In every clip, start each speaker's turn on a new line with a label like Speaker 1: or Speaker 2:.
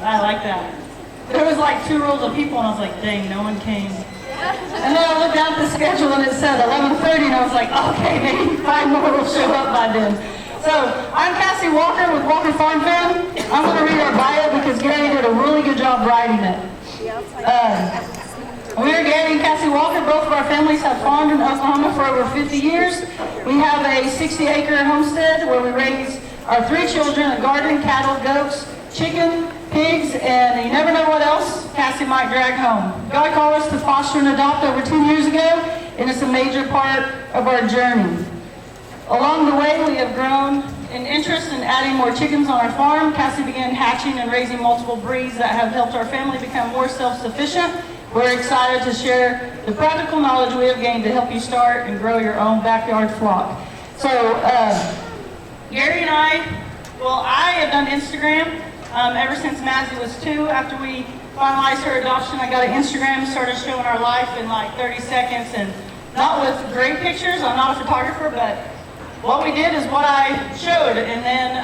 Speaker 1: I like that. There was like 2 rows of people, and I was like, dang, no one came. And then I looked down at the schedule, and it said 11:30, and I was like, okay, maybe 5 more will show up by then. So, I'm Cassie Walker with Walker Farm Fam. I'm going to read our bio because Gary did a really good job writing it. We are Gary and Cassie Walker. Both of our families have farmed in Oklahoma for over 50 years. We have a 60-acre homestead where we raise our 3 children, a garden, cattle, goats, chicken, pigs, and you never know what else Cassie might drag home. God called us to foster and adopt over 2 years ago, and it's a major part of our journey. Along the way, we have grown an interest in adding more chickens on our farm. Cassie began hatching and raising multiple breeds that have helped our family become more self-sufficient. We're excited to share the practical knowledge we have gained to help you start and grow your own backyard flock. So, Gary and I have done Instagram ever since Mazzy was 2. After we finalized her adoption, I got an Instagram, started showing our life in like 30 seconds, and not with great pictures. I'm not a photographer, but what we did is what I showed. And then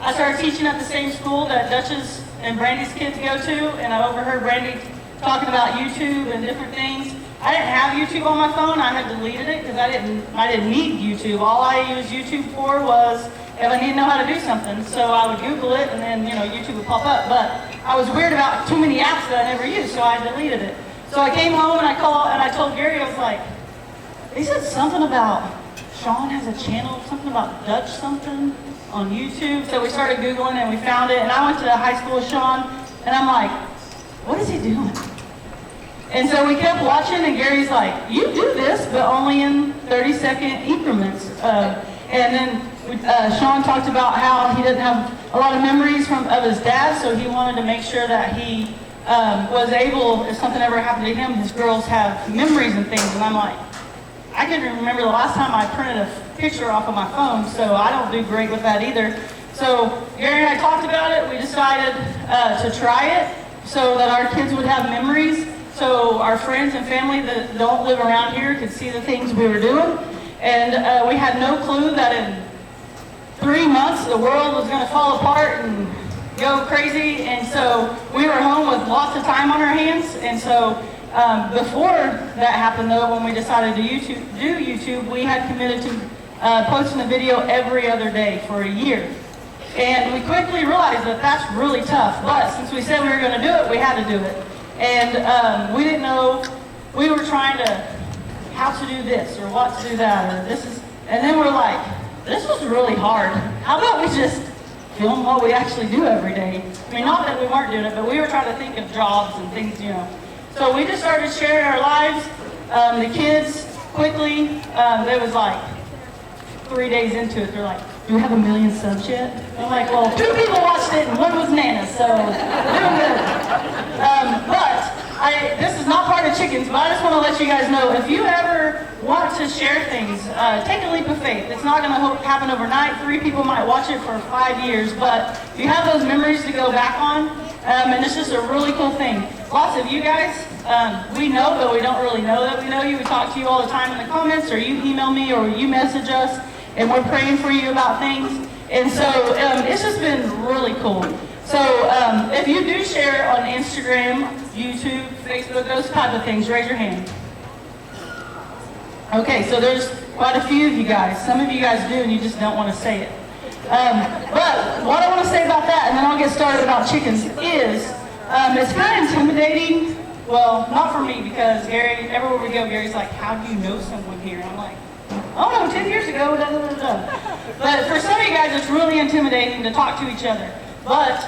Speaker 1: I started teaching at the same school that Dutch's and Brandy's kids go to, and I overheard Brandy talking about YouTube and different things. I didn't have YouTube on my phone. I had deleted it because I didn't need YouTube. All I used YouTube for was if I didn't know how to do something. So I would Google it, and then YouTube would pop up. But I was weird about too many apps that I never used, so I deleted it. So I came home and I told Gary, I was like, they said something about Sean has a channel, something about Dutch something on YouTube. So we started Googling and we found it. And I went to high school with Sean, and I'm like, what is he doing? And so we kept watching, and Gary's like, you do this, but only in 30-second increments. And then Sean talked about how he didn't have a lot of memories of his dad, so he wanted to make sure that he was able, if something ever happened to him, his girls have memories and things. And I'm like, I can't remember the last time I printed a picture off of my phone, so I don't do great with that either. So Gary and I talked about it. We decided to try it so that our kids would have memories, so our friends and family that don't live around here could see the things we were doing. And we had no clue that in 3 months the world was going to fall apart and go crazy. And so we were home with lots of time on our hands. And so before that happened, though, when we decided to do YouTube, we had committed to posting a video every other day for a year. And we quickly realized that that's really tough. But since we said we were going to do it, we had to do it. And we didn't know, we were trying to, how to do this or what to do that, or this is, and then we're like, this was really hard. How about we just film what we actually do every day? I mean, not that we weren't doing it, but we were trying to think of jobs and things, So we just started sharing our lives. The kids quickly, there was like 3 days into it, they're like, do we have 1 million subs yet? I'm like, well, 2 people watched it and 1 was Nana, so doing good. This is not part of chickens, but I just want to let you guys know, if you ever want to share things, take a leap of faith. It's not going to happen overnight. 3 people might watch it for 5 years, but you have those memories to go back on, and it's just a really cool thing. Lots of you guys, we know, but we don't really know that we know you. We talk to you all the time in the comments, or you email me, or you message us, and we're praying for you about things. And so it's just been really cool. So if you do share on Instagram, YouTube, Facebook, those type of things, raise your hand. Okay, so there's quite a few of you guys. Some of you guys do, and you just don't want to say it. But what I want to say about that, and then I'll get started about chickens, is it's kind of intimidating. Well, not for me, because Gary, everywhere we go, Gary's like, how do you know someone here? I'm like, oh no, 10 years ago, da, da, da, da. But for some of you guys, it's really intimidating to talk to each other. But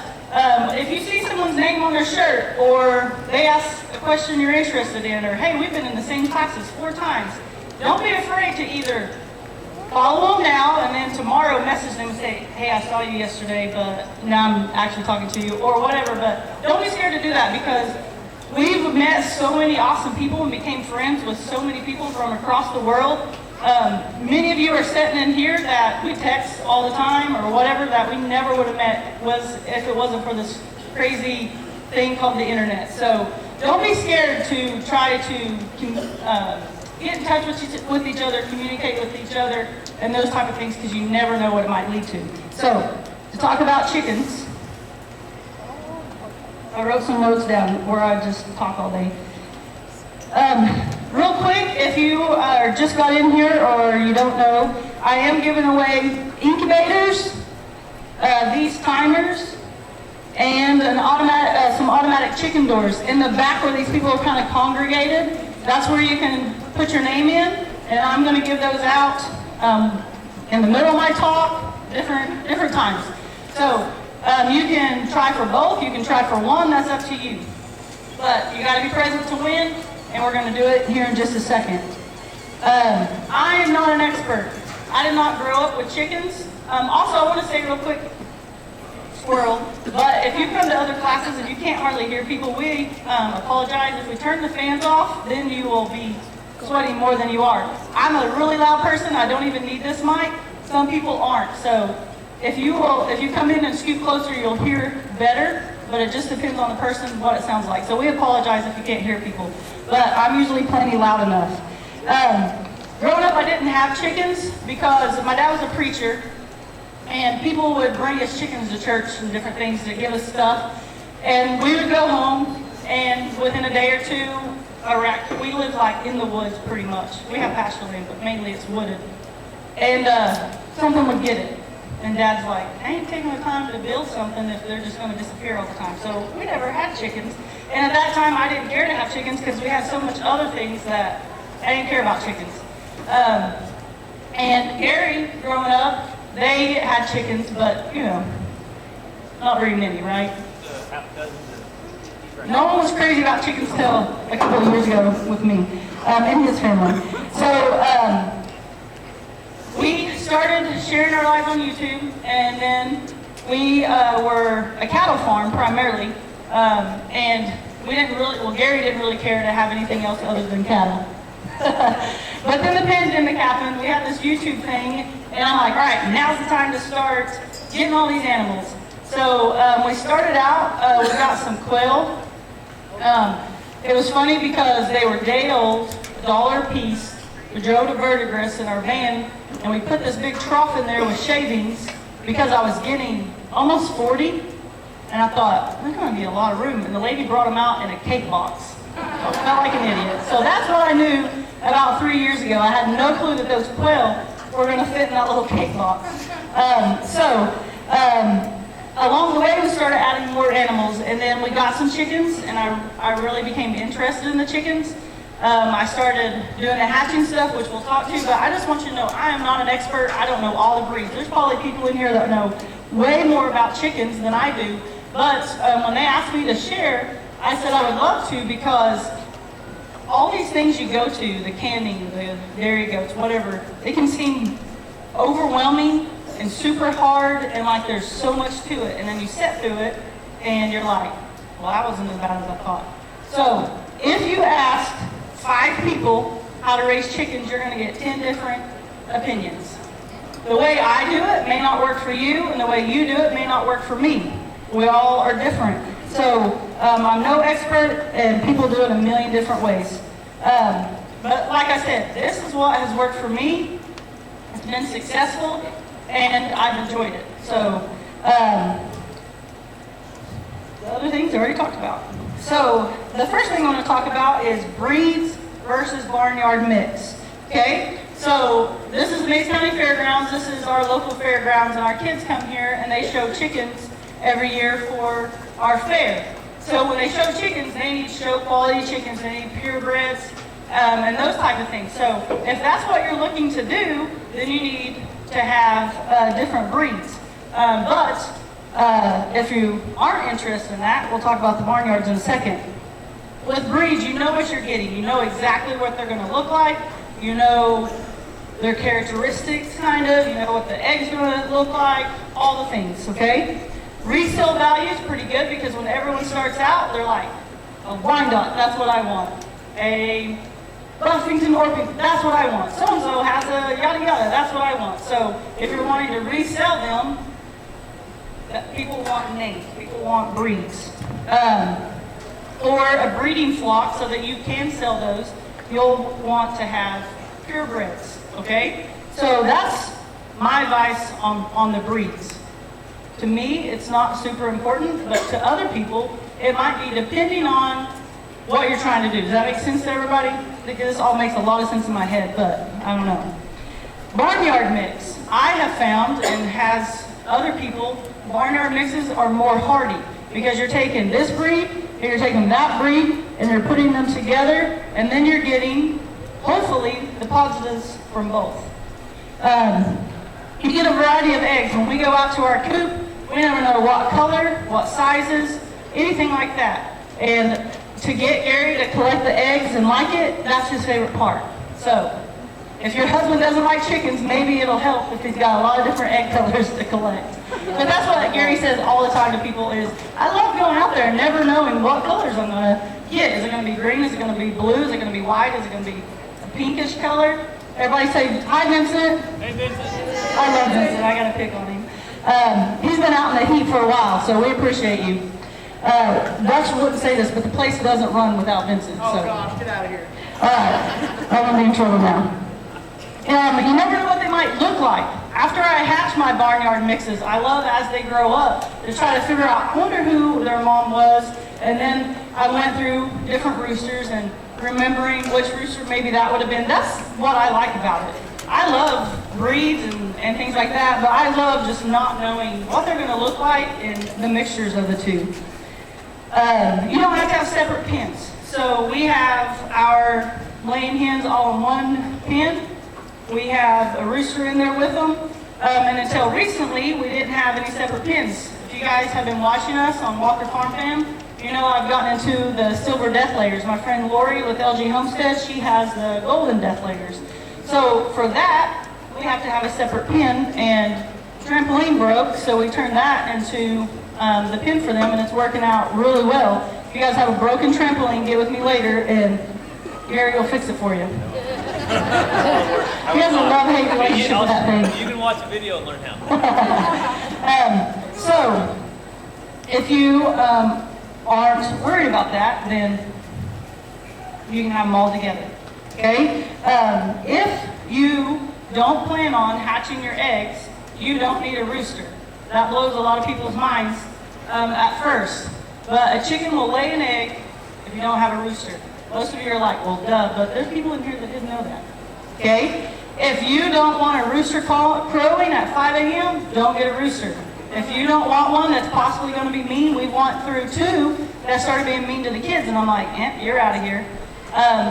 Speaker 1: if you see someone's name on their shirt, or they ask a question you're interested in, or hey, we've been in the same classes 4 times, don't be afraid to either follow them now and then tomorrow message them and say, hey, I saw you yesterday, but now I'm actually talking to you, or whatever. But don't be scared to do that, because we've met so many awesome people and became friends with so many people from across the world. Many of you are sitting in here that we text all the time or whatever, that we never would have met if it wasn't for this crazy thing called the internet. So don't be scared to try to get in touch with each other, communicate with each other, and those type of things, because you never know what it might lead to. So to talk about chickens, I wrote some notes down where I just talk all day. Real quick, if you just got in here or you don't know, I am giving away incubators, these timers, and some automatic chicken doors. In the back where these people are kind of congregated, that's where you can put your name in, and I'm going to give those out in the middle of my talk, different times. So you can try for both, you can try for one, that's up to you. But you got to be present to win, and we're going to do it here in just a second. I am not an expert. I did not grow up with chickens. Also, I want to say real quick, squirrel, but if you come to other classes and you can't hardly hear people, we apologize. If we turn the fans off, then you will be sweating more than you are. I'm a really loud person. I don't even need this mic. Some people aren't. So if you come in and scoot closer, you'll hear better, but it just depends on the person, what it sounds like. So we apologize if you can't hear people, but I'm usually plenty loud enough. Growing up, I didn't have chickens because my dad was a preacher, and people would bring us chickens to church and different things to give us stuff. And we would go home, and within a day or two, we live like in the woods pretty much. We have pasture land, but mainly it's wooded. And something would get it. And Dad's like, I ain't taking the time to build something if they're just going to disappear all the time. So we never had chickens. And at that time, I didn't care to have chickens because we had so much other things that I didn't care about chickens. And Gary, growing up, they had chickens, but, you know, not very many, right? No one was crazy about chickens till a couple of years ago with me and his family. So we started sharing our lives on YouTube, and then we were a cattle farm primarily, and Gary didn't really care to have anything else other than cattle. But then the pandemic happened, we had this YouTube thing, and I'm like, all right, now's the time to start getting all these animals. So we started out, we got some quail. It was funny because they were day old, $1 a piece. We drove to Verdigris in our van, and we put this big trough in there with shavings because I was getting almost 40, and I thought, there's going to be a lot of room. And the lady brought them out in a cake box. I felt like an idiot. So that's what I knew about 3 years ago. I had no clue that those quail were going to fit in that little cake box. Along the way, we started adding more animals, and then we got some chickens, and I really became interested in the chickens. I started doing the hatching stuff, which we'll talk to, but I just want you to know I am not an expert. I don't know all the breeds. There's probably people in here that know way more about chickens than I do, but when they asked me to share, I said I would love to, because all these things you go to, the canning, the dairy goats, whatever, it can seem overwhelming and super hard, and like there's so much to it, and then you sit through it and you're like, well, that wasn't as bad as I thought. So if you asked 5 people how to raise chickens, you're going to get 10 different opinions. The way I do it may not work for you, and the way you do it may not work for me. We all are different. So I'm no expert, and people do it a million different ways. But like I said, this is what has worked for me. It's been successful, and I've enjoyed it. So the other things I already talked about. So the first thing I want to talk about is breeds versus barnyard mix. Okay? So this is Mays County Fairgrounds. This is our local fairgrounds, and our kids come here and they show chickens every year for our fair. So when they show chickens, they need show quality chickens, they need purebreds, and those type of things. So if that's what you're looking to do, then you need to have different breeds. If you aren't interested in that, we'll talk about the barnyards in a second. With breeds, you know what you're getting. You know exactly what they're going to look like. You know their characteristics, kind of. You know what the egg's going to look like. All the things, okay? Resale value is pretty good because when everyone starts out, they're like, a Wyandotte, that's what I want. A Buffington Orpington, that's what I want. So-and-so has a yada yada, that's what I want. So if you're wanting to resell them, people want names, people want breeds. Or a breeding flock so that you can sell those, you'll want to have purebreds, okay? So that's my advice on the breeds. To me, it's not super important, but to other people, it might be depending on what you're trying to do. Does that make sense to everybody? Because this all makes a lot of sense in my head, but I don't know. Barnyard mix. I have found, and has other people, barnyard mixes are more hardy because you're taking this breed and you're taking that breed and you're putting them together, and then you're getting, hopefully, the positives from both. You get a variety of eggs. When we go out to our coop, we never know what color, what sizes, anything like that. And to get Gary to collect the eggs and like it, that's his favorite part. So, if your husband doesn't like chickens, maybe it'll help if he's got a lot of different egg colors to collect. But that's what Gary says all the time to people is, I love going out there and never knowing what colors I'm going to get. Is it going to be green? Is it going to be blue? Is it going to be white? Is it going to be a pinkish color? Everybody say, hi, Vincent.
Speaker 2: Hey, Vincent.
Speaker 1: I love Vincent. I got to pick on him. He's been out in the heat for a while, so we appreciate you. Dutch wouldn't say this, but the place doesn't run without Vincent.
Speaker 2: Oh, gosh, get out of here.
Speaker 1: All right. I'm going to be in trouble now. You never know what they might look like. After I hatch my barnyard mixes, I love as they grow up to try to figure out, I wonder who their mom was. And then I went through different roosters and remembering which rooster maybe that would have been. That's what I like about it. I love breeds and things like that, but I love just not knowing what they're going to look like in the mixtures of the two. You don't have to have separate pens. So we have our laying hens all in one pen. We have a rooster in there with them. And until recently, we didn't have any separate pens. If you guys have been watching us on Walker Farm Fam, you know I've gotten into the silver death layers. My friend Lori with LG Homestead, she has the golden death layers. So for that, we have to have a separate pen, and trampoline broke, so we turned that into the pen for them, and it's working out really well. If you guys have a broken trampoline, get with me later, and Gary will fix it for you. He has a love-hate relationship with that thing.
Speaker 2: You can watch a video and learn how.
Speaker 1: So, if you aren't worried about that, then you can have them all together. Okay? If you don't plan on hatching your eggs, you don't need a rooster. That blows a lot of people's minds at first. But a chicken will lay an egg if you don't have a rooster. Most of you are like, well, duh, but there's people in here that didn't know that. Okay? If you don't want a rooster crowing at 5 a.m., don't get a rooster. If you don't want one that's possibly going to be mean, we went through two that started being mean to the kids, and I'm like, you're out of here.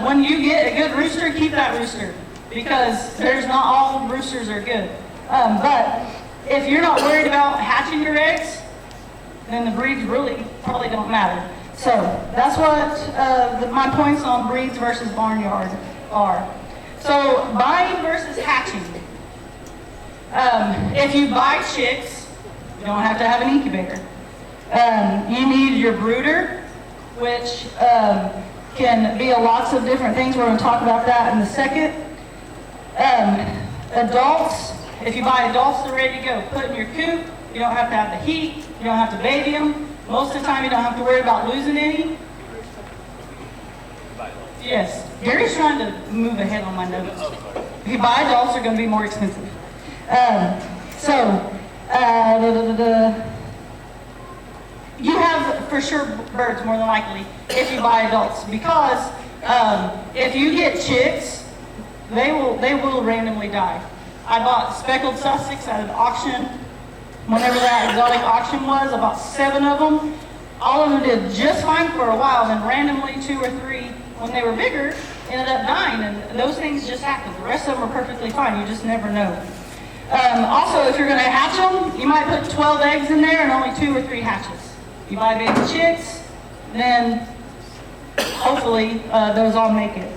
Speaker 1: When you get a good rooster, keep that rooster, because there's not all roosters are good. But if you're not worried about hatching your eggs, then the breeds really probably don't matter. So that's what my points on breeds versus barnyard are. So buying versus hatching. If you buy chicks, you don't have to have an incubator. You need your brooder, which can be lots of different things. We're going to talk about that in a second. Adults, if you buy adults, they're ready to go. Put in your coop. You don't have to have the heat. You don't have to baby them. Most of the time, you don't have to worry about losing any. Yes, Gary's trying to move ahead on my notes. If you buy adults, they're going to be more expensive. You have, for sure, birds more than likely if you buy adults, because if you get chicks, they will randomly die. I bought speckled Sussex at an auction. Whenever that exotic auction was, I bought 7 of them. All of them did just fine for a while, then randomly 2 or 3, when they were bigger, ended up dying, and those things just happen. The rest of them are perfectly fine, you just never know. Also, if you're going to hatch them, you might put 12 eggs in there and only 2 or 3 hatches. You buy baby chicks, then hopefully those all make it.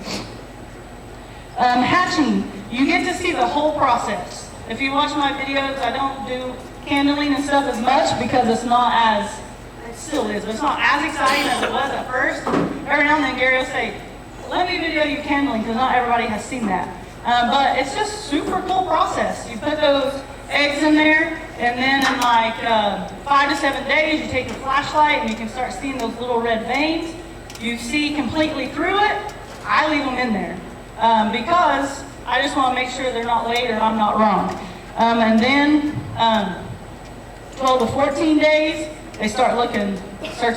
Speaker 1: Hatching, you get to see the whole process. If you watch my videos, I don't do candling and stuff as much because it's not as, it still is, but it's not as exciting as it was at first. Every now and then Gary will say, let me video you candling, because not everybody has seen that. But it's just a super cool process. You put those eggs in there, and then in like 5 to 7 days, you take the flashlight and you can start seeing those little red veins. You see completely through it. I leave them in there because I just want to make sure they're not laid or I'm not wrong. And then 12 to 14 days, they starts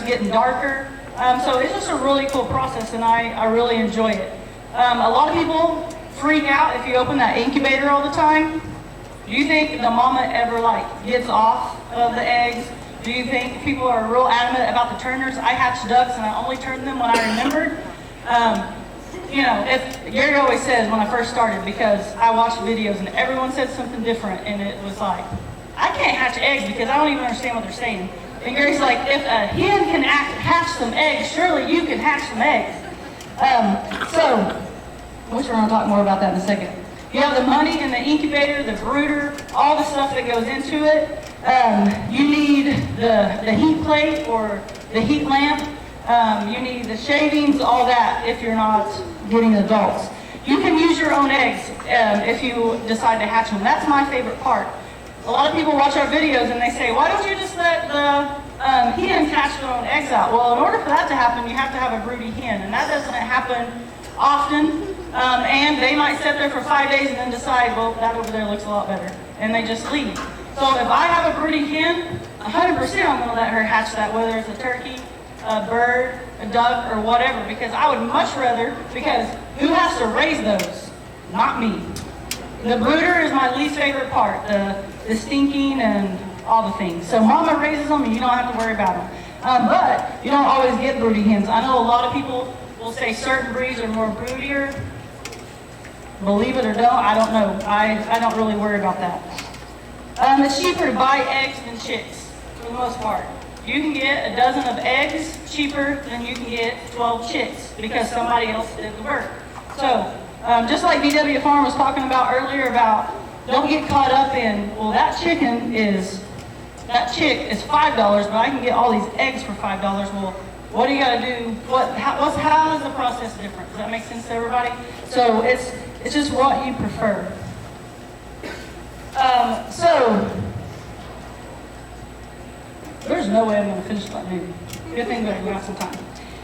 Speaker 1: getting darker. So it's just a really cool process, and I really enjoy it. A lot of people freak out if you open that incubator all the time. Do you think the mama ever gets off of the eggs? Do you think people are real adamant about the turners? I hatch ducks and I only turned them when I remembered. You know, if Gary always says when I first started, because I watched videos and everyone said something different, and it was like, I can't hatch eggs because I don't even understand what they're saying. And Gary's like, if a hen can hatch some eggs, surely you can hatch some eggs. Which we're going to talk more about that in a second. You have the money in the incubator, the brooder, all the stuff that goes into it. You need the heat plate or the heat lamp. You need the shavings, all that if you're not getting adults. You can use your own eggs if you decide to hatch them. That's my favorite part. A lot of people watch our videos and they say, why don't you just let the hens hatch their own eggs out? Well, in order for that to happen, you have to have a broody hen, and that doesn't happen often. And they might sit there for 5 days and then decide, well, that over there looks a lot better, and they just leave. So if I have a broody hen, 100% I'm going to let her hatch that, whether it's a turkey, a bird, a duck, or whatever, because I would much rather, because who has to raise those? Not me. The brooder is my least favorite part, the stinking and all the things. So mama raises them and you don't have to worry about them. But you don't always get broody hens. I know a lot of people will say certain breeds are more broodier. Believe it or don't, I don't know. I don't really worry about that. It's cheaper to buy eggs than chicks, for the most part. You can get a dozen of eggs cheaper than you can get 12 chicks because somebody else did the work. So, just like BW Farm was talking about earlier about don't get caught up in, well, that chick is $5, but I can get all these eggs for $5. Well, what do you got to do? How is the process different? Does that make sense to everybody? So it's just what you prefer. There's no way I'm going to finish that movie. Good thing that we got some time.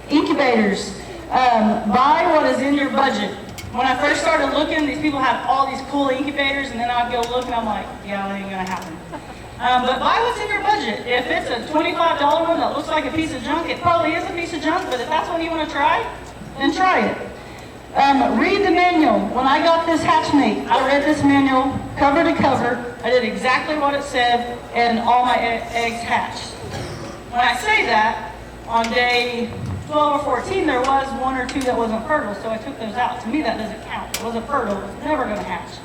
Speaker 1: Incubators. Buy what is in your budget. When I first started looking, these people have all these cool incubators, and then I'd go look and I'm like, yeah, that ain't going to happen. But buy what's in your budget. If it's a $25 one that looks like a piece of junk, it probably is a piece of junk, but if that's what you want to try, then try it. Read the manual. When I got this hatchmate, I read this manual cover to cover. I did exactly what it said, and all my eggs hatched. When I say that, on day 12 or 14, there was one or two that wasn't fertile, so I took those out. To me, that doesn't count. It wasn't fertile. It was never going to hatch.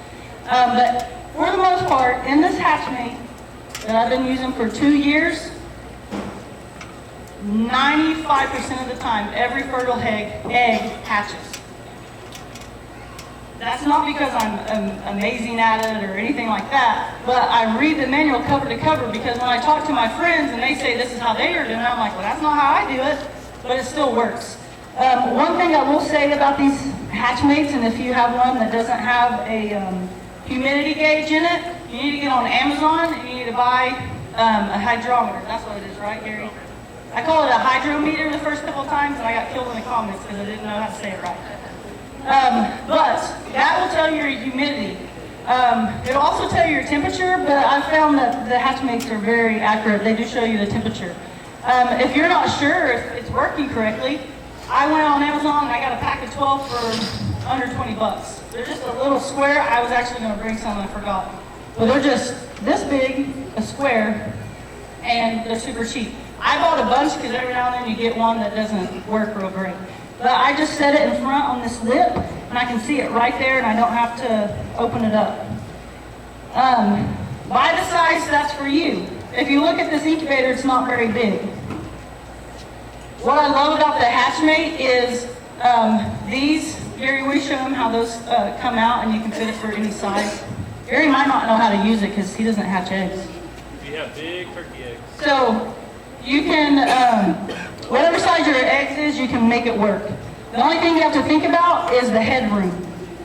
Speaker 1: But for the most part, in this hatchmate that I've been using for 2 years, 95% of the time, every fertile egg hatches. That's not because I'm amazing at it or anything like that, but I read the manual cover to cover because when I talk to my friends and they say this is how they are doing it, I'm like, well, that's not how I do it, but it still works. One thing I will say about these hatchmates, and if you have one that doesn't have a humidity gauge in it, you need to get on Amazon and you need to buy a hydrometer. That's what it is, right, Gary? I call it a hydrometer the first couple of times, and I got killed in the comments because I didn't know how to say it right. But that will tell you your humidity. It'll also tell you your temperature, but I found that the hatchmates are very accurate. They do show you the temperature. If you're not sure if it's working correctly, I went on Amazon and I got a pack of 12 for under 20 bucks. They're just a little square. I was actually going to bring some and I forgot. But they're just this big, a square, and they're super cheap. I bought a bunch because every now and then you get one that doesn't work real great. But I just set it in front on this lip, and I can see it right there, and I don't have to open it up. Buy the size that's for you. If you look at this incubator, it's not very big. What I love about the hatchmate is these, Gary, we show him how those come out, and you can fit it for any size. Gary might not know how to use it because he doesn't hatch eggs.
Speaker 2: We have big turkey eggs.
Speaker 1: So you can, whatever size your eggs is, you can make it work. The only thing you have to think about is the headroom.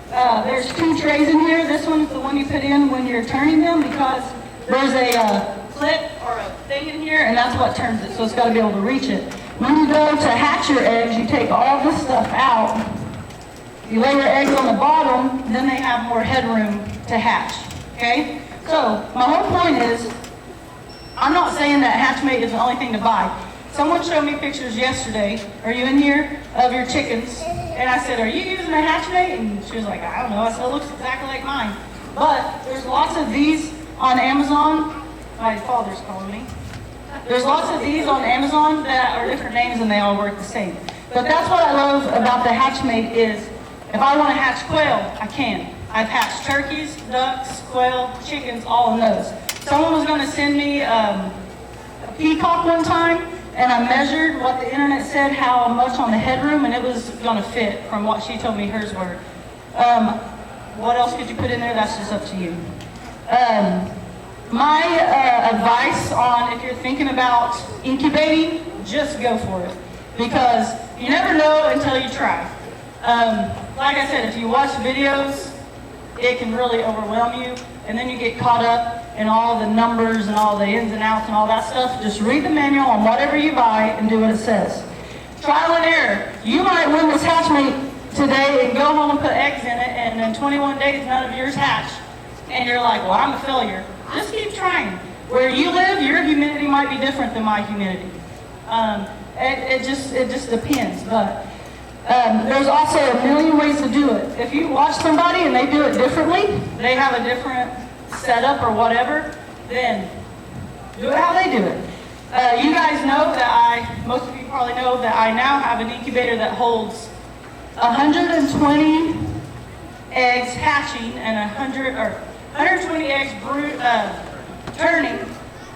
Speaker 1: There's 2 trays in here. This one's the one you put in when you're turning them because there's a clip or a thing in here, and that's what turns it, so it's got to be able to reach it. When you go to hatch your eggs, you take all this stuff out. You lay your eggs on the bottom, then they have more headroom to hatch, okay? So my whole point is, I'm not saying that Hatchmate is the only thing to buy. Someone showed me pictures yesterday, are you in here, of your chickens. And I said, are you using a Hatchmate? And she was like, I don't know. I said, it looks exactly like mine. But there's lots of these on Amazon. My father's calling me. There's lots of these on Amazon that are different names and they all work the same. But that's what I love about the Hatchmate is, if I want to hatch quail, I can. I've hatched turkeys, ducks, quail, chickens, all in those. Someone was going to send me a peacock one time, and I measured what the internet said, how much on the headroom, and it was going to fit from what she told me hers were. What else could you put in there? That's just up to you. My advice on if you're thinking about incubating, just go for it. Because you never know until you try. Like I said, if you watch videos, it can really overwhelm you, and then you get caught up in all the numbers and all the ins and outs and all that stuff. Just read the manual on whatever you buy and do what it says. Trial and error. You might win this Hatchmate today and go home and put eggs in it, and in 21 days none of yours hatch. And you're like, well, I'm a failure. Just keep trying. Where you live, your humidity might be different than my humidity. It just depends. But there's also a million ways to do it. If you watch somebody and they do it differently, they have a different setup or whatever, then do it how they do it. You guys know that most of you probably know that I now have an incubator that holds 120 eggs hatching and 120 eggs turning.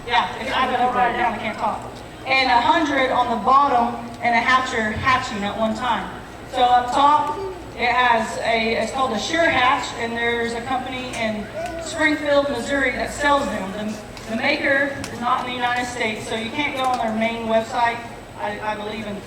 Speaker 1: Yeah, I better write it down, I can't talk. And 100 on the bottom and a hatcher hatching at one time. So up top, it has it's called a Sure Hatch, and there's a company in Springfield, Missouri that sells them. The maker is not in the United States, so you can't go on their main website, I believe, and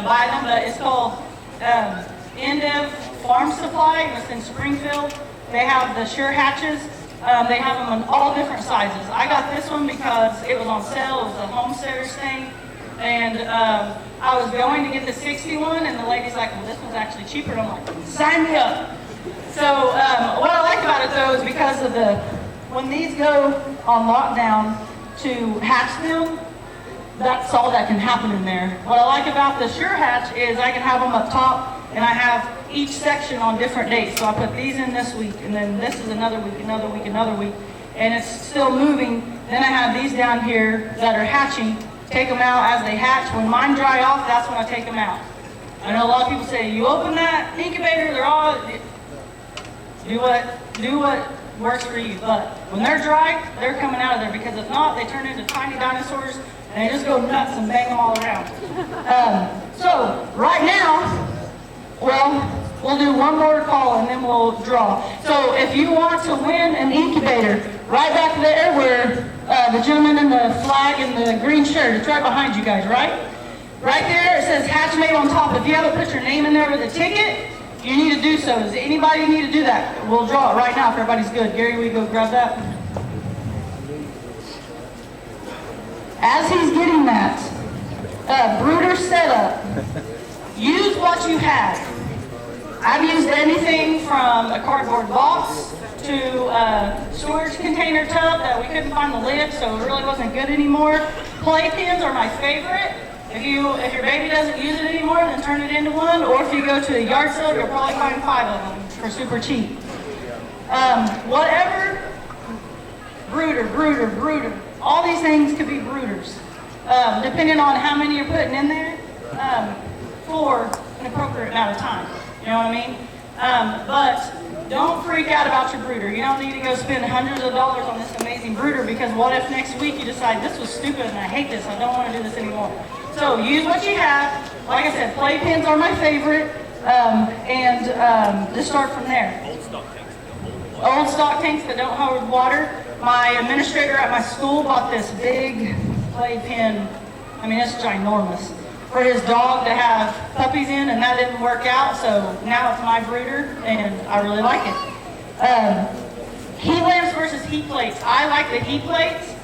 Speaker 1: buy them, but it's called Endev Farm Supply, and it's in Springfield. They have the Sure Hatches. They have them in all different sizes. I got this one because it was on sale. It was a Homesteaders thing. And I was going to get the 61, and the lady's like, well, this one's actually cheaper. And I'm like, sign me up. So what I like about it, though, is because of when these go on lockdown to hatch them, that's all that can happen in there. What I like about the Sure Hatch is I can have them up top, and I have each section on different dates. So I put these in this week, and then this is another week, another week, another week, and it's still moving. Then I have these down here that are hatching. Take them out as they hatch. When mine dry off, that's when I take them out. I know a lot of people say, you open that incubator, they're all, do what works for you. But when they're dry, they're coming out of there, because if not, they turn into tiny dinosaurs and they just go nuts and bang them all around. So right now, we'll do one more call and then we'll draw. So if you want to win an incubator, right back there where the gentleman in the flag and the green shirt, it's right behind you guys, right? Right there, it says Hatchmate on top. If you haven't put your name in there with a ticket, you need to do so. Does anybody need to do that? We'll draw it right now if everybody's good. Gary, will you go grab that? As he's getting that, brooder setup, use what you have. I've used anything from a cardboard box to a storage container tub that we couldn't find the lid, so it really wasn't good anymore. Playpens are my favorite. If your baby doesn't use it anymore, then turn it into one. Or if you go to a yard sale, you'll probably find 5 of them for super cheap. Whatever, brooder. All these things could be brooders, depending on how many you're putting in there for an appropriate amount of time. You know what I mean? But don't freak out about your brooder. You don't need to go spend hundreds of dollars on this amazing brooder, because what if next week you decide this was stupid and I hate this, I don't want to do this anymore. So use what you have. Like I said, playpens are my favorite, and just start from there. Old stock tanks that don't hold water. My administrator at my school bought this big playpen, I mean it's ginormous, for his dog to have puppies in, and that didn't work out, so now it's my brooder, and I really like it. Heat lamps versus heat plates. I like the heat plates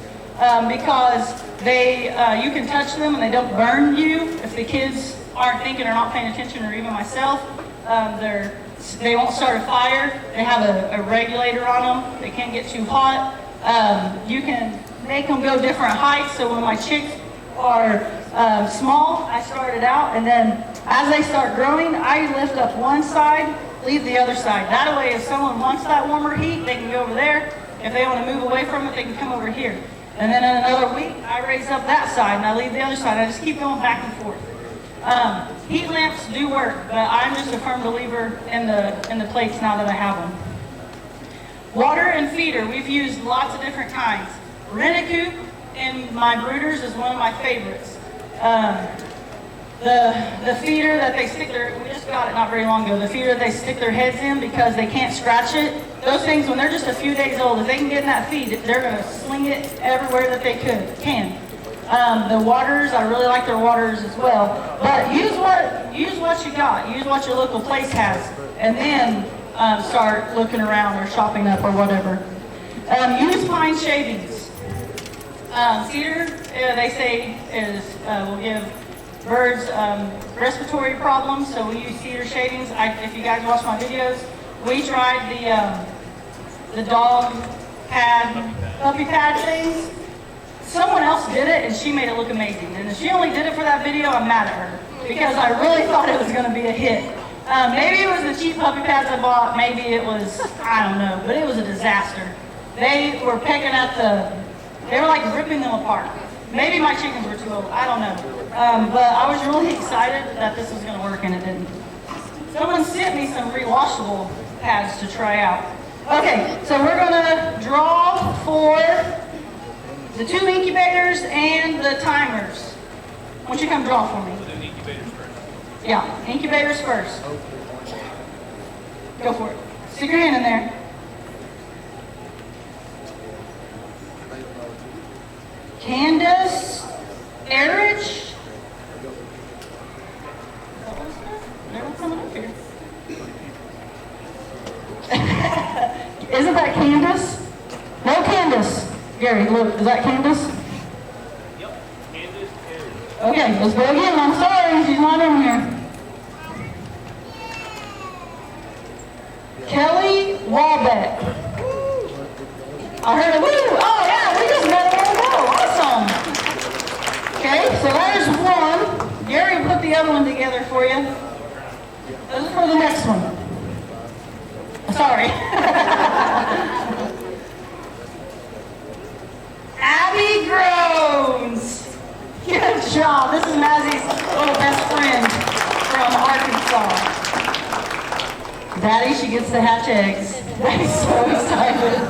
Speaker 1: because you can touch them and they don't burn you. If the kids aren't thinking or not paying attention, or even myself, they won't start a fire. They have a regulator on them. They can't get too hot. You can make them go different heights. So when my chicks are small, I start it out, and then as they start growing, I lift up one side, leave the other side. That way, if someone wants that warmer heat, they can go over there. If they want to move away from it, they can come over here. And then in another week, I raise up that side and I leave the other side. I just keep going back and forth. Heat lamps do work, but I'm just a firm believer in the plates now that I have them. Water and feeder, we've used lots of different kinds. Rent-a-coop in my brooders is one of my favorites. The feeder that they stick their, we just got it not very long ago, the feeder that they stick their heads in because they can't scratch it. Those things, when they're just a few days old, if they can get in that feed, they're going to sling it everywhere that they can. The waters, I really like their waters as well. But use what you got. Use what your local place has. And then start looking around or shopping up or whatever. Use pine shavings. Cedar, they say, will give birds respiratory problems, so we use cedar shavings. If you guys watch my videos, we tried the dog puppy pad things. Someone else did it and she made it look amazing. And if she only did it for that video, I'm mad at her because I really thought it was going to be a hit. Maybe it was the cheap puppy pads I bought. Maybe it was, I don't know, but it was a disaster. They were pecking at they were like ripping them apart. Maybe my chickens were too old, I don't know. But I was really excited that this was going to work and it didn't. Someone sent me some rewashable pads to try out. Okay, so we're going to draw for the 2 incubators and the timers. I want you to come draw for me.
Speaker 2: We'll do incubators first.
Speaker 1: Yeah, incubators first. Go for it. Stick your hand in there. Candace, Erich. They're all coming up here. Isn't that Candace? No, Candace. Gary, look, is that Candace?
Speaker 2: Yep, Candace, Erich.
Speaker 1: Okay, let's go again. I'm sorry, she's not in here. Kelly Walbeck. I heard a woo! Oh yeah, we just met a while ago. Awesome. Okay, so there's one. Gary put the other one together for you. This is for the next one. Sorry. Abby Groans. Good job. This is Mazzie's little best friend from Arkansas. Daddy, she gets to hatch eggs. Daddy's so excited.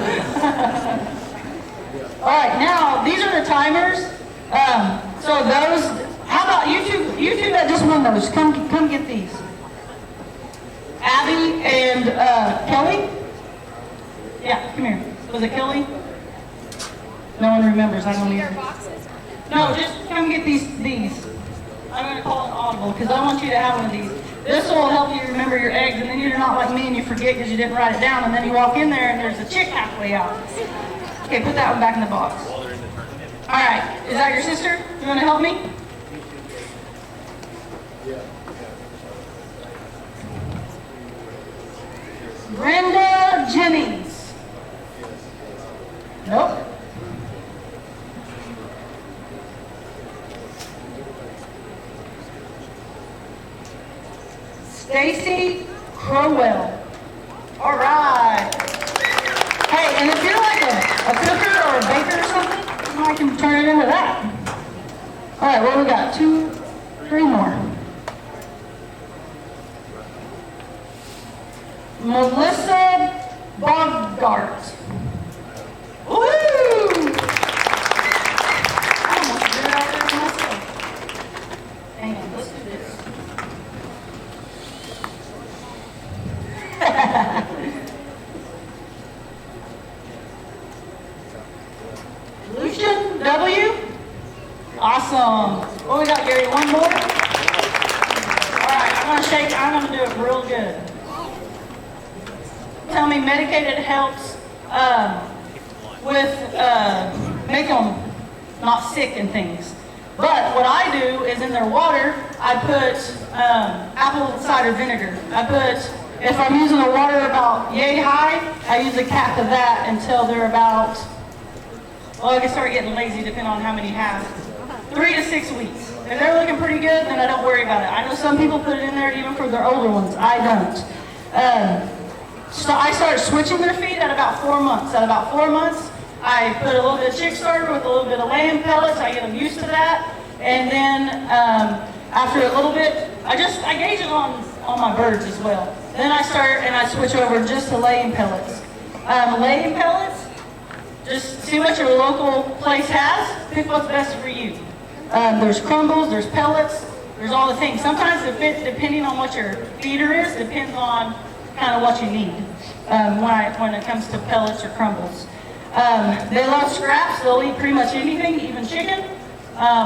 Speaker 1: All right, now these are the timers. So those, how about you two that just won those? Come get these. Abby and Kelly? Yeah, come here. Was it Kelly? No one remembers. I don't either. No, just come get these. I'm going to call it audible because I want you to have one of these. This will help you remember your eggs, and then you're not like me and you forget because you didn't write it down, and then you walk in there and there's a chick halfway out. Okay, put that one back in the box. All right, is that your sister? You want to help me? Brenda Jennings. Nope. Stacy Crowell. All right. Hey, and if you're like a cooker or a baker or something, I can turn it into that. All right, well, we got 2, 3 more. Melissa Bogart. Woo! I almost did it out there myself. Hang on, let's do this. Lucian W. Awesome. What we got, Gary? One more? All right, I'm going to do it real good. Tell me medicated helps with make them not sick and things. But what I do is in their water, I put apple cider vinegar. If I'm using the water about yay high, I use a cap of that until they're about well, I can start getting lazy depending on how many you have. 3 to 6 weeks. If they're looking pretty good, then I don't worry about it. I know some people put it in there even for their older ones. I don't. So I started switching their feed at about 4 months. At about 4 months, I put a little bit of chick starter with a little bit of laying pellets. I get them used to that. And then after a little bit, I gauge it on my birds as well. Then I start and I switch over just to laying pellets. Laying pellets, just see what your local place has, pick what's best for you. There's crumbles, there's pellets, there's all the things. Sometimes depending on what your feeder is, depends on kind of what you need when it comes to pellets or crumbles. They love scraps, they'll eat pretty much anything, even chicken.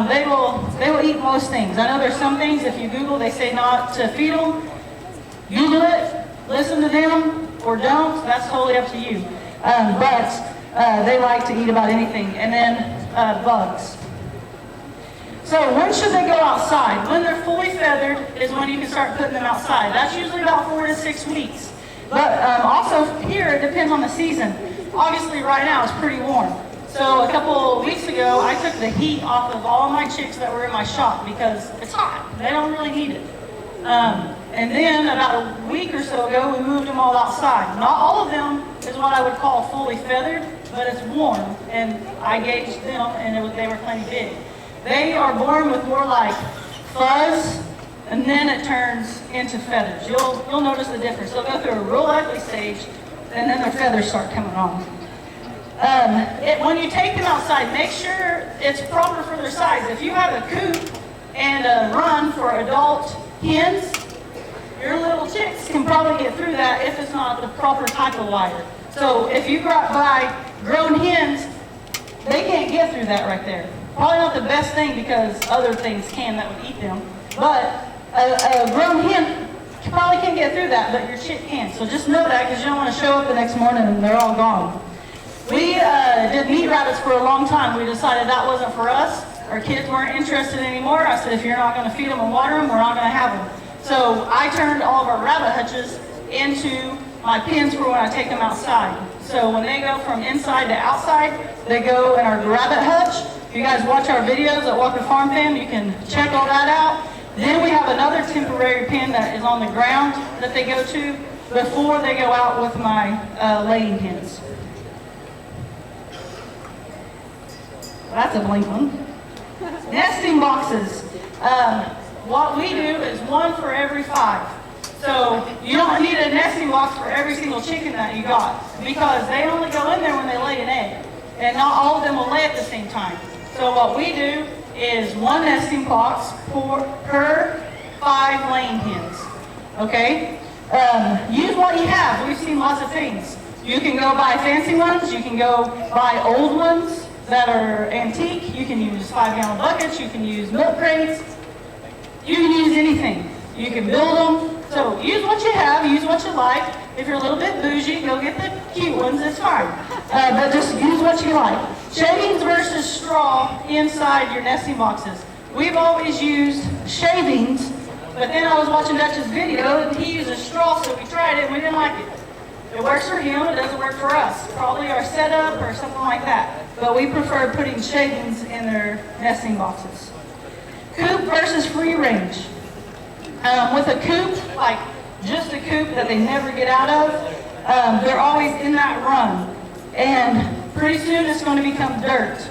Speaker 1: They will eat most things. I know there's some things, if you Google, they say not to feed them. Google it, listen to them, or don't, that's totally up to you. But they like to eat about anything. And then bugs. So when should they go outside? When they're fully feathered is when you can start putting them outside. That's usually about 4 to 6 weeks. But also here, it depends on the season. Obviously right now it's pretty warm. So a couple of weeks ago, I took the heat off of all my chicks that were in my shop because it's hot. They don't really need it. And then about a week or so ago, we moved them all outside. Not all of them is what I would call fully feathered, but it's warm. And I gauged them and they were plenty big. They are born with more like fuzz, and then it turns into feathers. You'll notice the difference. They'll go through a real ugly stage, and then their feathers start coming on. When you take them outside, make sure it's proper for their size. If you have a coop and a run for adult hens, your little chicks can probably get through that if it's not the proper type of wire. So if you buy grown hens, they can't get through that right there. Probably not the best thing because other things can that would eat them. But a grown hen probably can't get through that, but your chick can. So just know that because you don't want to show up the next morning and they're all gone. We did meat rabbits for a long time. We decided that wasn't for us. Our kids weren't interested anymore. I said, if you're not going to feed them and water them, we're not going to have them. So I turned all of our rabbit hutches into my pens for when I take them outside. So when they go from inside to outside, they go in our rabbit hutch. If you guys watch our videos at Walker Farm Pen, you can check all that out. Then we have another temporary pen that is on the ground that they go to before they go out with my laying hens. That's a blink one. Nesting boxes. What we do is 1 for every 5. So you don't need a nesting box for every single chicken that you got because they only go in there when they lay an egg. And not all of them will lay at the same time. So what we do is 1 nesting box per 5 laying hens. Okay? Use what you have. We've seen lots of things. You can go buy fancy ones. You can go buy old ones that are antique. You can use 5-gallon buckets. You can use milk crates. You can use anything. You can build them. So use what you have. Use what you like. If you're a little bit bougie, go get the cute ones. It's fine. But just use what you like. Shavings versus straw inside your nesting boxes. We've always used shavings, but then I was watching Dutch's video and he uses straw, so we tried it and we didn't like it. It works for him, it doesn't work for us. Probably our setup or something like that. But we prefer putting shavings in their nesting boxes. Coop versus free range. With a coop, like just a coop that they never get out of, they're always in that run. And pretty soon it's going to become dirt.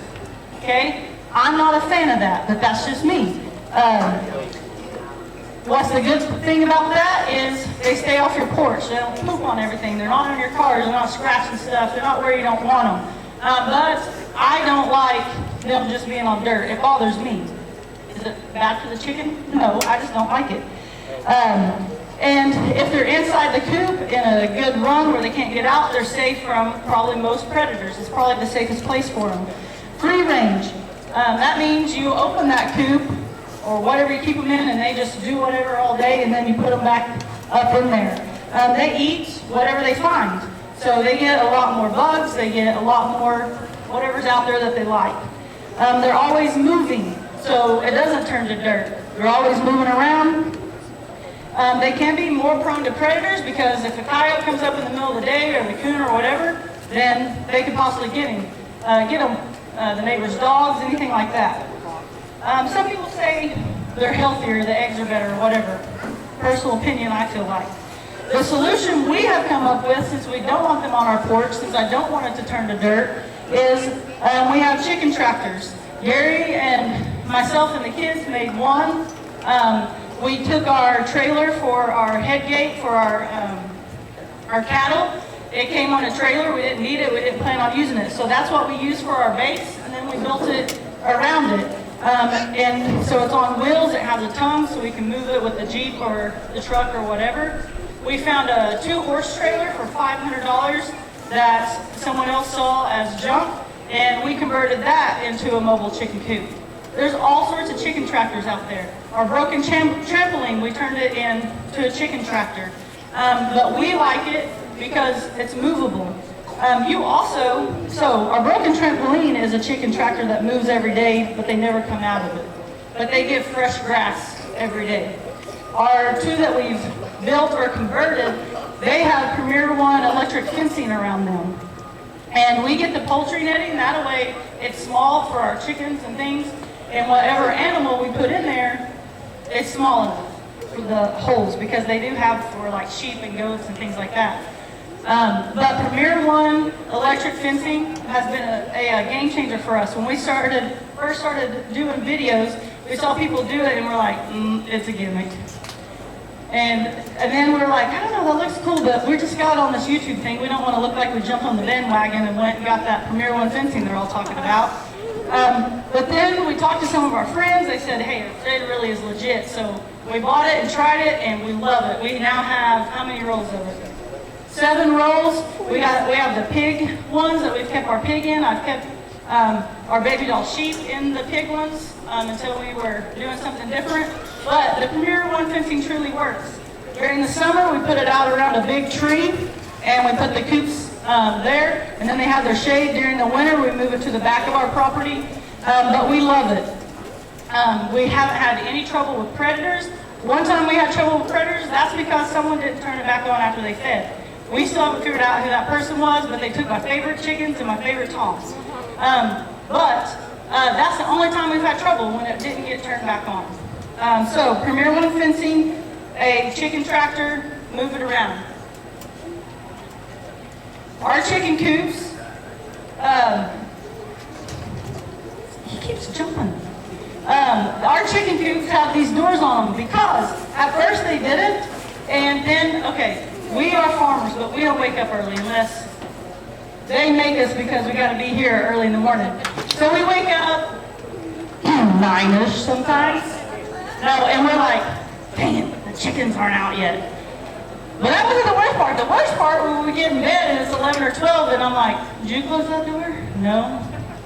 Speaker 1: Okay? I'm not a fan of that, but that's just me. What's the good thing about that is they stay off your porch. They don't poop on everything. They're not on your cars. They're not scratching stuff. They're not where you don't want them. But I don't like them just being on dirt. It bothers me. Is it bad for the chicken? No, I just don't like it. And if they're inside the coop in a good run where they can't get out, they're safe from probably most predators. It's probably the safest place for them. Free range. That means you open that coop or whatever you keep them in and they just do whatever all day and then you put them back up in there. They eat whatever they find. So they get a lot more bugs, they get a lot more whatever's out there that they like. They're always moving, so it doesn't turn to dirt. They're always moving around. They can be more prone to predators because if a coyote comes up in the middle of the day or the coon or whatever, then they could possibly get them. the neighbor's dogs, anything like that. Some people say they're healthier, the eggs are better, whatever. Personal opinion, I feel like. The solution we have come up with, since we don't want them on our porch, since I don't want it to turn to dirt, is we have chicken tractors. Gary and myself and the kids made one. We took our trailer for our head gate for our cattle. It came on a trailer. We didn't need it. We didn't plan on using it. So that's what we used for our base, and then we built it around it. And so it's on wheels. It has a tongue, so we can move it with the Jeep or the truck or whatever. We found a 2-horse trailer for $500 that someone else saw as junk, and we converted that into a mobile chicken coop. There's all sorts of chicken tractors out there. Our broken trampoline, we turned it into a chicken tractor. But we like it because it's movable. So our broken trampoline is a chicken tractor that moves every day, but they never come out of it. But they get fresh grass every day. Our 2 that we've built or converted, they have Premier One electric fencing around them. And we get the poultry netting, that way it's small for our chickens and things, and whatever animal we put in there, it's small enough for the holes, because they do have for like sheep and goats and things like that. But Premier One electric fencing has been a game changer for us. When we first started doing videos, we saw people do it and we're like, it's a gimmick. And then we were like, I don't know, that looks cool, but we just got on this YouTube thing. We don't want to look like we jumped on the bandwagon and went and got that Premier One fencing they're all talking about. But then we talked to some of our friends. They said, hey, it really is legit. So we bought it and tried it, and we love it. We now have, how many rolls of it? 7 rolls. We have the pig ones that we've kept our pig in. I've kept our baby doll sheep in the pig ones until we were doing something different. But the Premier One fencing truly works. During the summer, we put it out around a big tree, and we put the coops there, and then they have their shade. During the winter, we move it to the back of our property, but we love it. We haven't had any trouble with predators. One time we had trouble with predators, that's because someone didn't turn it back on after they fed. We still haven't figured out who that person was, but they took my favorite chickens and my favorite toms. That's the only time we've had trouble, when it didn't get turned back on. So Premier One fencing, a chicken tractor, move it around. Our chicken coops, he keeps jumping. Our chicken coops have these doors on them because at first they didn't, and then, okay, we are farmers, but we don't wake up early unless they make us, because we got to be here early in the morning. So we wake up 9-ish sometimes. No, and we're like, dang it, the chickens aren't out yet. But that wasn't the worst part. The worst part when we get in bed and it's 11 or 12 and I'm like, did you close that door? No.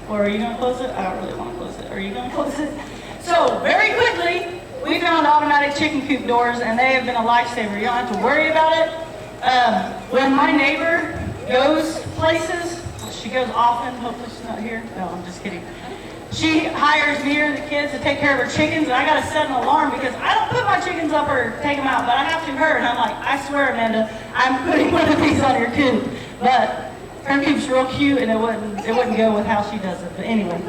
Speaker 1: Or are you going to close it? I don't really want to close it. Are you going to close it? So very quickly, we found automatic chicken coop doors, and they have been a lifesaver. You don't have to worry about it. When my neighbor goes places, she goes often, hopefully she's not here. No, I'm just kidding. She hires me or the kids to take care of her chickens, and I got to set an alarm because I don't put my chickens up or take them out, but I have to her. And I'm like, I swear, Amanda, I'm putting one of these on your coop. But her coop's real cute, and it wouldn't go with how she does it. But anyway,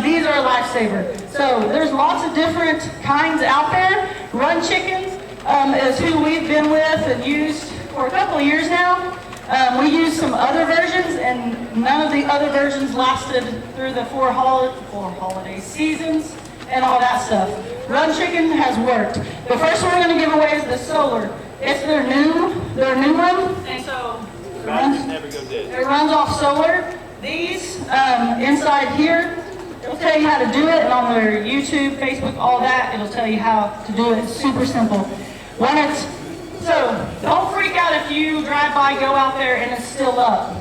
Speaker 1: these are a lifesaver. So there's lots of different kinds out there. Run Chickens is who we've been with and used for a couple of years now. We used some other versions, and none of the other versions lasted through the four holiday seasons and all that stuff. Run Chicken has worked. The first one we're going to give away is the solar. It's their new one, and so it runs off solar. These inside here, it'll tell you how to do it, and on their YouTube, Facebook, all that, it'll tell you how to do it. It's super simple. So don't freak out if you drive by, go out there, and it's still up.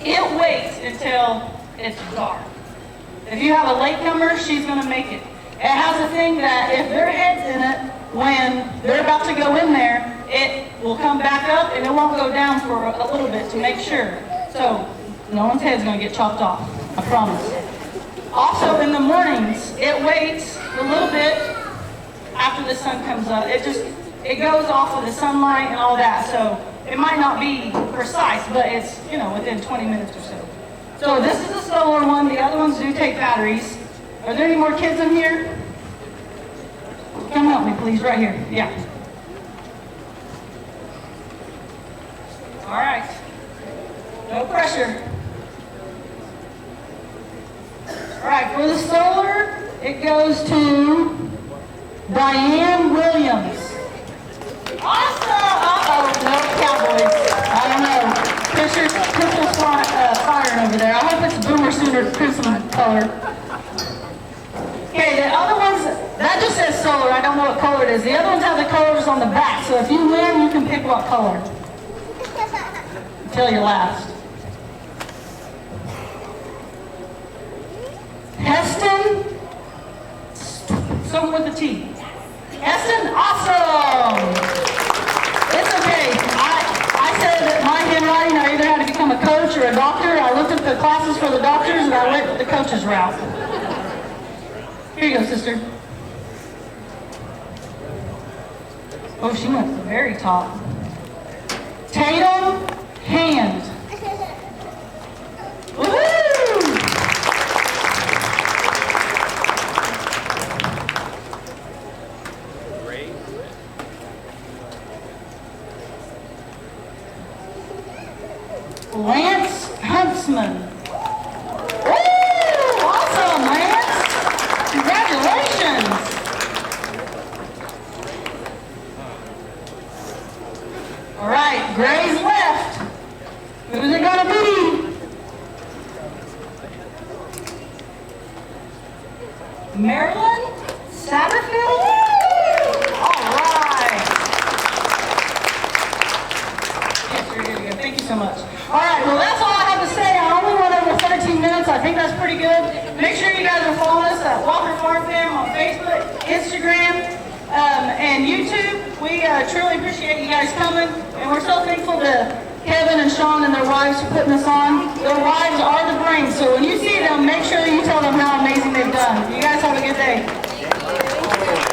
Speaker 1: It waits until it's dark. If you have a latecomer, she's going to make it. It has a thing that if their head's in it, when they're about to go in there, it will come back up and it won't go down for a little bit to make sure. So no one's head's going to get chopped off, I promise. Also in the mornings, it waits a little bit after the sun comes up. It goes off of the sunlight and all that, so it might not be precise, but it's, within 20 minutes or so. So this is a solar one. The other ones do take batteries. Are there any more kids in here? Come help me, please, right here. Yeah. All right. No pressure. All right, for the solar, it goes to Diane Williams. Awesome! Uh-oh, no Cowboys. I don't know. Crystal's firing over there. I hope it's Boomer Sooner Crimson color. Okay, the other ones, that just says solar. I don't know what color it is. The other ones have the colors on the back, so if you win, you can pick what color. Until you're last. Heston, something with a T. Heston, awesome! It's okay. I said that my handwriting, I either had to become a coach or a doctor. I looked at the classes for the doctors and I went the coach's route. Here you go, sister. Oh, she went to the very top. Tatum Hand. Woohoo! Lance Huntsman. Woo! Awesome, Lance! Congratulations! All right, Gray's left. Who's it gonna be? Marilyn Satterfield? All right. Yes, you're good to go. Thank you so much. All right, well, that's all I have to say. I only went over 13 minutes. I think that's pretty good. Make sure you guys are following us at Walker Farm Fam on Facebook, Instagram, and YouTube. We truly appreciate you guys coming, and we're so thankful to Kevin and Sean and their wives for putting this on. Their wives are the brains, so when you see them, make sure you tell them